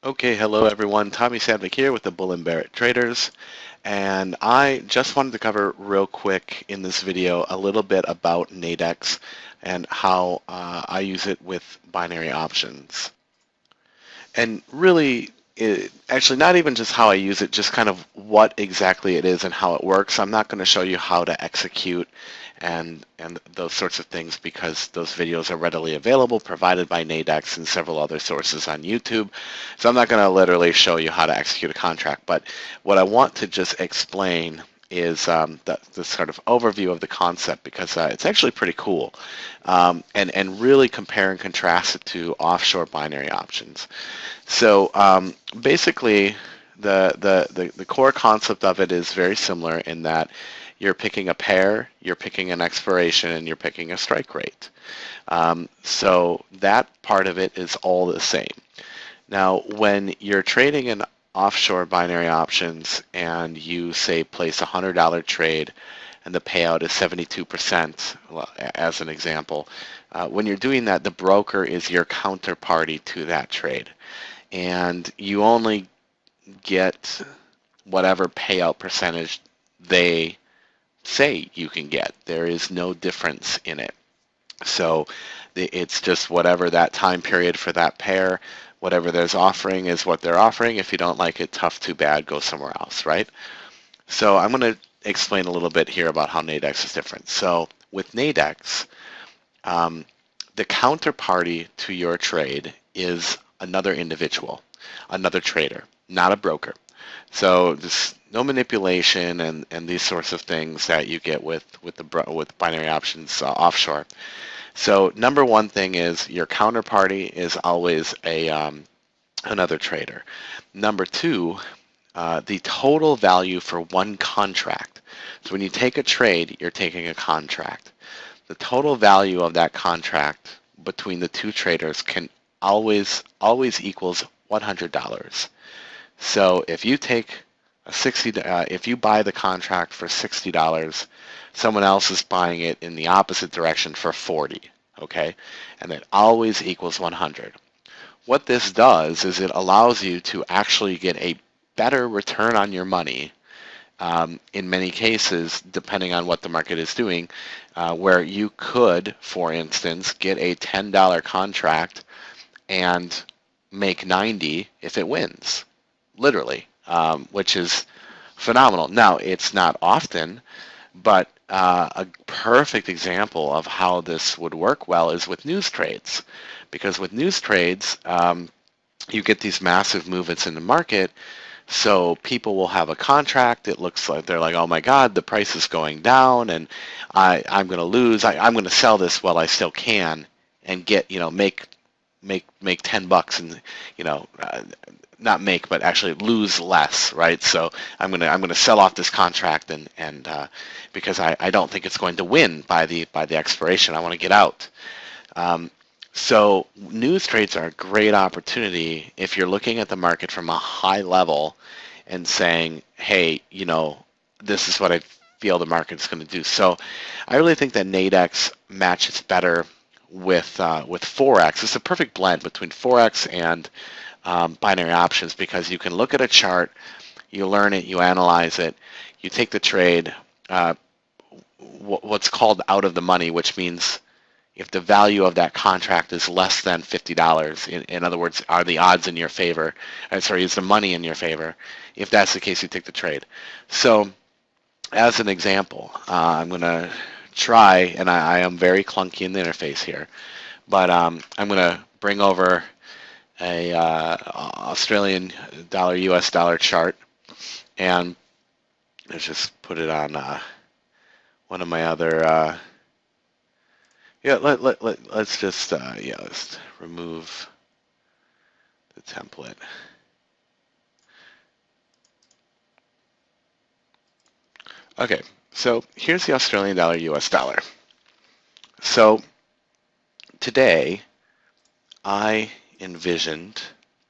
Okay, hello everyone. Tommy Sadlik here with the Bbitt Traders, and I just wanted to cover real quick in this video a little bit about Nadex and how I use it with binary options. And really, actually not even just how I use it, just kind of what exactly it is and how it works. I'm not going to show you how to execute and those sorts of things because those videos are readily available, provided by Nadex and several other sources on YouTube. So I'm not going to literally show you how to execute a contract, but what I want to just explain is the sort of overview of the concept because it's actually pretty cool, and really compare and contrast it to offshore binary options. So basically, the core concept of it is very similar in that you're picking a pair, you're picking an expiration, and you're picking a strike rate. So that part of it is all the same. Now, when you're trading in offshore binary options and you, say, place a $100 trade and the payout is 72%, well, as an example, when you're doing that, the broker is your counterparty to that trade. And you only get whatever payout percentage they say you can get. There is no difference in it. So it's just whatever that time period for that pair, whatever there's offering is what they're offering. If you don't like it, tough, too bad, go somewhere else, right? So I'm going to explain a little bit here about how Nadex is different. So with Nadex, the counterparty to your trade is another individual, another trader, not a broker. So there's no manipulation and these sorts of things that you get with binary options offshore. So number one thing is your counterparty is always another trader. Number two, the total value for one contract. So when you take a trade, you're taking a contract. The total value of that contract between the two traders can always equals $100. So if you take if you buy the contract for $60, someone else is buying it in the opposite direction for 40, okay? And it always equals 100. What this does is it allows you to actually get a better return on your money in many cases, depending on what the market is doing, where you could, for instance, get a $10 contract and make 90 if it wins, literally, which is phenomenal. Now, it's not often, but a perfect example of how this would work well is with news trades, because with news trades, you get these massive movements in the market. So people will have a contract. It looks like they're like, oh my God, the price is going down, and I'm going to lose. I'm going to sell this while I still can, and get make $10 and not make, but actually lose less, right? So I'm gonna sell off this contract and because I don't think it's going to win by the expiration. I want to get out. So news trades are a great opportunity if you're looking at the market from a high level and saying, hey, this is what I feel the market's going to do. So I really think that Nadex matches better with Forex. It's a perfect blend between Forex and binary options because you can look at a chart, you learn it, you analyze it, you take the trade, what's called out of the money, which means if the value of that contract is less than $50, in other words, are the odds in your favor, is the money in your favor? If that's the case, you take the trade. So as an example, I'm going to try, and I am very clunky in the interface here, but I'm going to bring over a Australian dollar, US dollar chart, and let's just put it on one of my other let's just let's remove the template. Okay, so here's the Australian dollar, US dollar. So today I envisioned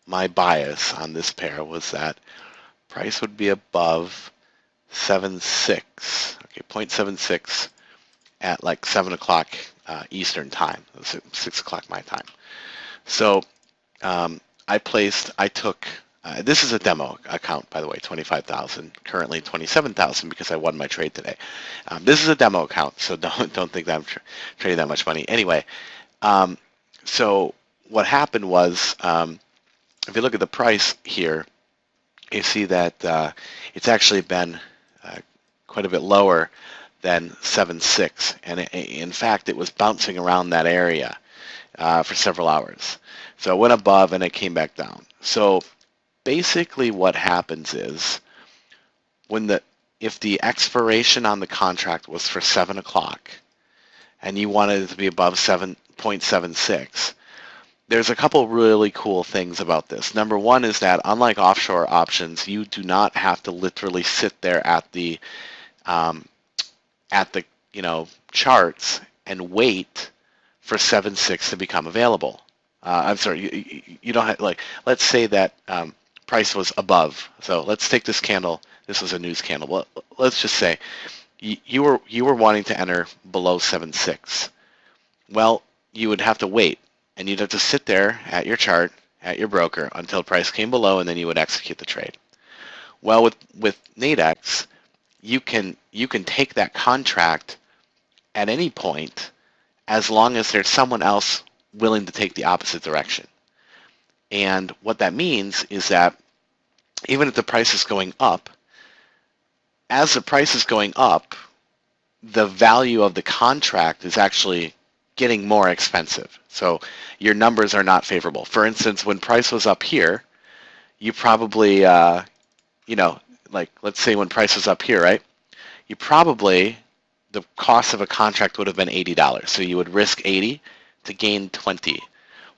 my bias on this pair was that price would be above 7.6, okay, 0.76 at like 7 o'clock Eastern time, 6 o'clock my time. So I took, this is a demo account, by the way, 25,000, currently 27,000 because I won my trade today. This is a demo account, so don't think that I'm trading that much money. Anyway, so what happened was, if you look at the price here, you see that it's actually been quite a bit lower than 7.6, and in fact, it was bouncing around that area for several hours. So it went above and it came back down. So basically what happens is if the expiration on the contract was for 7 o'clock and you wanted it to be above 7.76, there's a couple really cool things about this. Number one is that unlike offshore options, you do not have to literally sit there at the charts and wait for 7.6 to become available. I'm sorry, you don't have, like, let's say that price was above. So let's take this candle. This was a news candle. Well, let's just say you were wanting to enter below 7.6. Well, you would have to wait, and you'd have to sit there at your chart, at your broker, until price came below, and then you would execute the trade. Well, with Nadex, you can take that contract at any point as long as there's someone else willing to take the opposite direction. And what that means is that even if the price is going up, as the price is going up, the value of the contract is actually getting more expensive. So your numbers are not favorable. For instance, when price was up here, you probably, like let's say when price was up here, right? You probably, the cost of a contract would have been $80. So you would risk 80 to gain 20.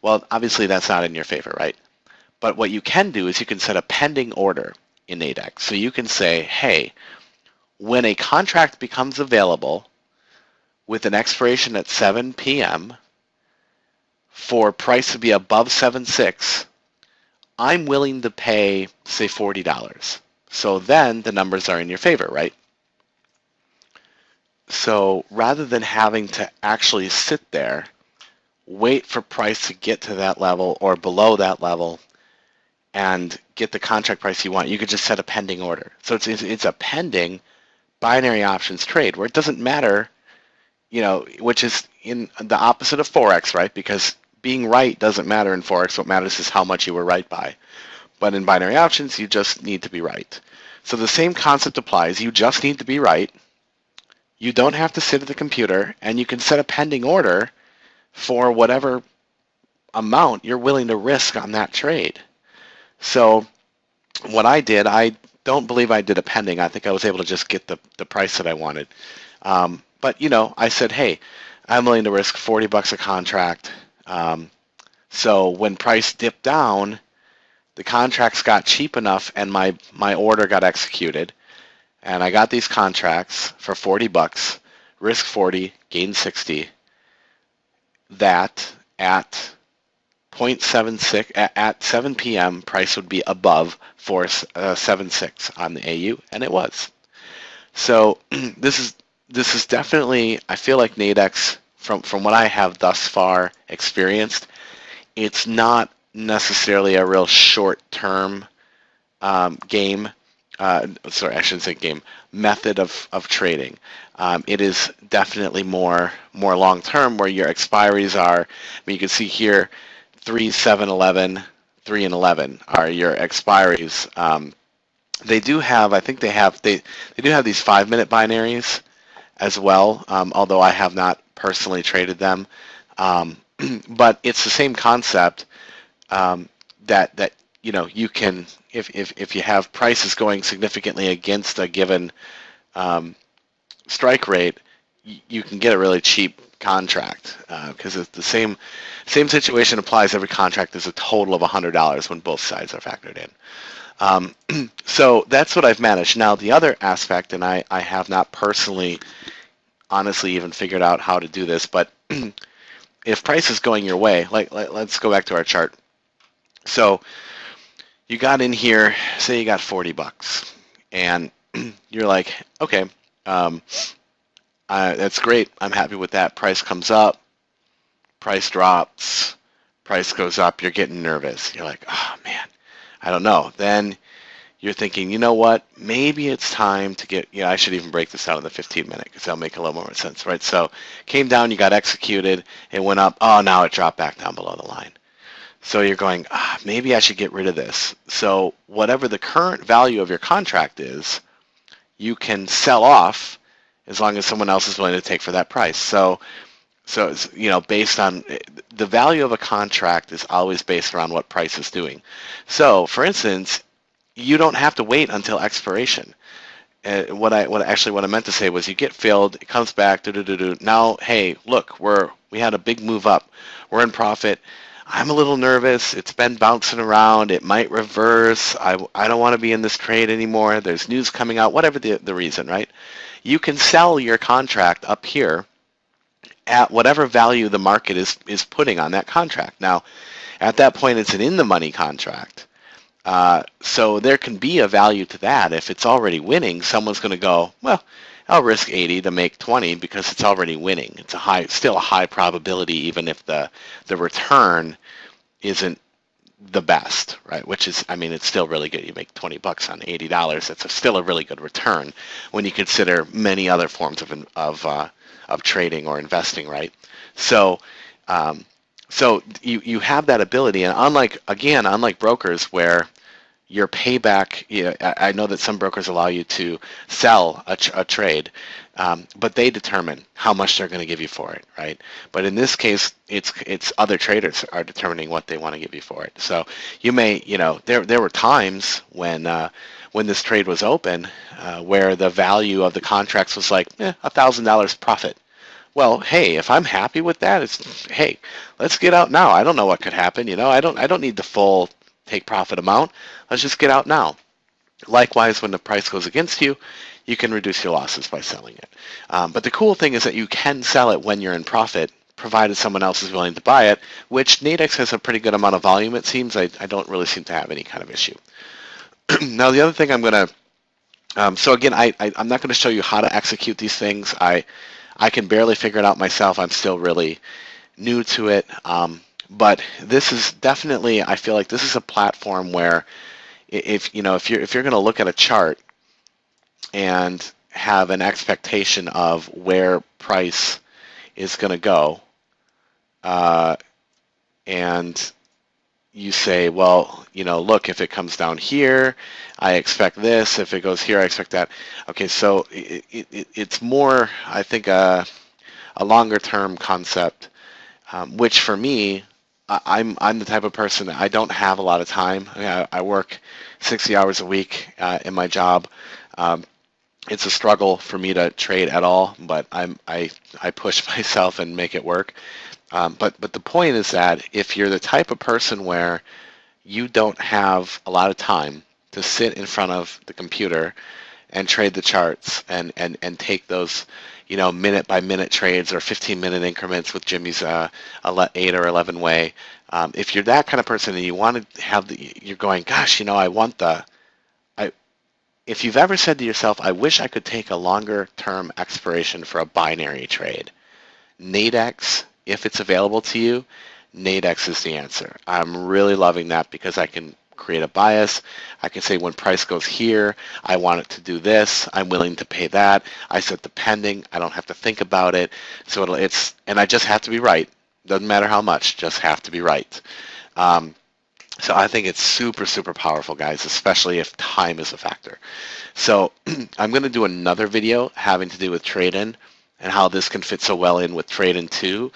Well, obviously that's not in your favor, right? But what you can do is you can set a pending order in Nadex. So you can say, hey, when a contract becomes available with an expiration at 7 p.m. for price to be above 7.6, I'm willing to pay, say, $40. So then the numbers are in your favor, right? So rather than having to actually sit there, wait for price to get to that level or below that level and get the contract price you want, you could just set a pending order. So it's a pending binary options trade where it doesn't matter, which is in the opposite of Forex, right? Because being right doesn't matter in Forex. What matters is how much you were right by. But in binary options, you just need to be right. So the same concept applies. You just need to be right. You don't have to sit at the computer, and you can set a pending order for whatever amount you're willing to risk on that trade. So what I did, I don't believe I did a pending. I think I was able to just get the price that I wanted. But, I said, hey, I'm willing to risk $40 a contract. So when price dipped down, the contracts got cheap enough and my order got executed. And I got these contracts for $40, risk 40, gain 60. That at 0.76 at 7 p.m. price would be above 4.76 on the AU, and it was. So this is definitely, I feel like Nadex, from what I have thus far experienced, it's not necessarily a real short-term game. Sorry, I shouldn't say game, method of trading. It is definitely more long-term where your expiries are, I mean, you can see here, 3, 7, 11, 3, and 11 are your expiries. They do have, I think they do have these 5-minute binaries as well, although I have not personally traded them. But it's the same concept that you can, if you have prices going significantly against a given strike rate, you can get a really cheap contract because it's the same situation applies. Every contract is a total of $100 when both sides are factored in. So that's what I've managed. Now the other aspect, and I have not personally, honestly, even figured out how to do this, but if price is going your way, let's go back to our chart. So you got in here, say you got $40, and you're like, okay, that's great. I'm happy with that. Price comes up, price drops, Price goes up, you're getting nervous. You're like, oh man, I don't know. Then you're thinking, you know what? Maybe it's time to get, I should even break this out in the 15-minute because that'll make a little more sense, right? So came down, you got executed, it went up, oh, now it dropped back down below the line. So you're going, maybe I should get rid of this. So whatever the current value of your contract is, you can sell off as long as someone else is willing to take for that price. So it's, based on the value of a contract is always based around what price is doing. So for instance, you don't have to wait until expiration. What I meant to say was you get filled, it comes back, now, hey, look, we had a big move up. We're in profit. I'm a little nervous. It's been bouncing around. It might reverse. I don't want to be in this trade anymore. There's news coming out, whatever the reason, right? You can sell your contract up here at whatever value the market is putting on that contract. Now, at that point, it's an in-the-money contract. So there can be a value to that. If it's already winning, someone's going to go, well, I'll risk 80 to make 20 because it's already winning. It's still a high probability, even if the return isn't the best, right? Which is, it's still really good. You make 20 bucks on $80. That's still a really good return when you consider many other forms of trading or investing, right? So you have that ability, and unlike brokers where your payback, I know that some brokers allow you to sell a trade, but they determine how much they're going to give you for it, right? But in this case, it's other traders are determining what they want to give you for it. So you may, there were times when this trade was open where the value of the contracts was like $1,000 profit. Well, hey, if I'm happy with that, hey, let's get out now. I don't know what could happen. I don't need the full take profit amount. Let's just get out now. Likewise, when the price goes against you, you can reduce your losses by selling it. But the cool thing is that you can sell it when you're in profit, provided someone else is willing to buy it, which Nadex has a pretty good amount of volume, it seems. I don't really seem to have any kind of issue. Now, the other thing I'm going to, so again, I'm not going to show you how to execute these things. I can barely figure it out myself. I'm still really new to it. But this is definitely, I feel like this is a platform where if you're going to look at a chart and have an expectation of where price is going to go, and you say, well, look, if it comes down here, I expect this. If it goes here, I expect that. Okay, so it's more, I think, a longer-term concept, which for me, I'm the type of person that I don't have a lot of time. I work 60 hours a week in my job. It's a struggle for me to trade at all, but I push myself and make it work. But the point is that if you're the type of person where you don't have a lot of time to sit in front of the computer and trade the charts and take those minute by minute trades or 15-minute increments with Jimmy's 8 or 11 way. If you're that kind of person and you want to have you're going, gosh, I want if you've ever said to yourself, I wish I could take a longer term expiration for a binary trade, Nadex, if it's available to you, Nadex is the answer. I'm really loving that because I can create a bias. I can say when price goes here, I want it to do this. I'm willing to pay that. I set the pending. I don't have to think about it. So and I just have to be right. Doesn't matter how much, just have to be right. So I think it's super, super powerful, guys, especially if time is a factor. So I'm going to do another video having to do with trade-in and how this can fit so well in with trade-in too.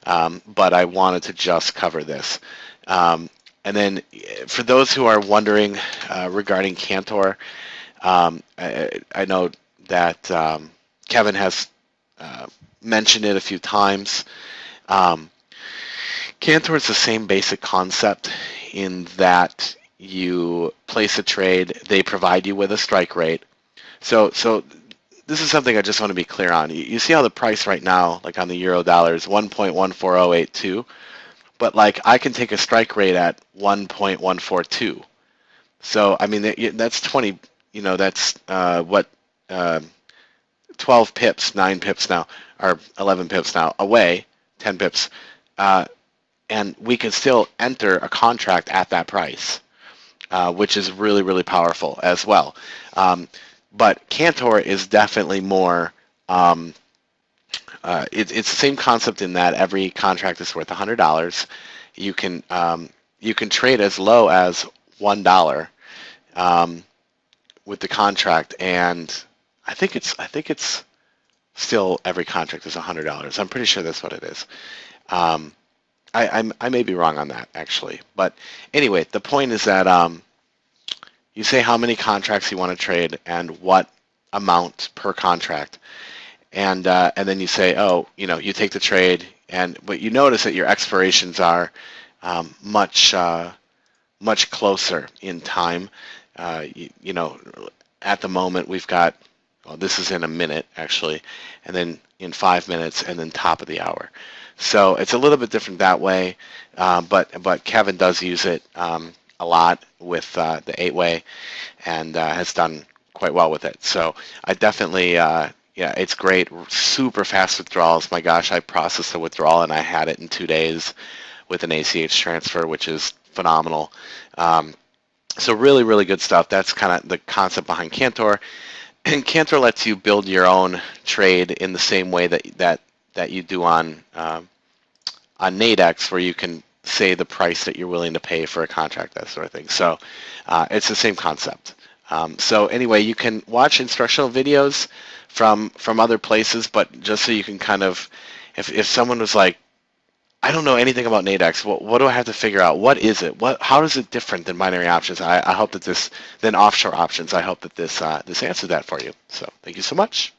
But I wanted to just cover this. And then for those who are wondering regarding Cantor, I know that Kevin has mentioned it a few times. Cantor is the same basic concept in that you place a trade, they provide you with a strike rate. So this is something I just want to be clear on. You see how the price right now, like on the euro dollar, is 1.14082, but like I can take a strike rate at 1.142. So I mean that's 20. That's 12 pips, 9 pips now, or 11 pips now away, 10 pips. and we can still enter a contract at that price, which is really, really powerful as well. But Cantor is definitely more, it's the same concept in that every contract is worth $100. You can trade as low as $1 with the contract, and I think it's still every contract is $100. I'm pretty sure that's what it is. I may be wrong on that actually, but anyway, the point is that you say how many contracts you want to trade and what amount per contract, and then you say, oh, you take the trade, but you notice that your expirations are much closer in time. At the moment we've got, well, this is in a minute actually, and then in 5 minutes, and then top of the hour. So it's a little bit different that way, but Kevin does use it a lot with the 8-way, and has done quite well with it. So I definitely, yeah, it's great. Super fast withdrawals. My gosh, I processed a withdrawal and I had it in 2 days with an ACH transfer, which is phenomenal. So really, really good stuff. That's kind of the concept behind Cantor. And Cantor lets you build your own trade in the same way that you do on Nadex, where you can say the price that you're willing to pay for a contract, that sort of thing. So it's the same concept. So anyway, you can watch instructional videos from other places, but just so you can kind of, if someone was like, I don't know anything about Nadex, what do I have to figure out? What is it? How is it different than binary options? I hope that than offshore options. I hope that this answered that for you. So thank you so much.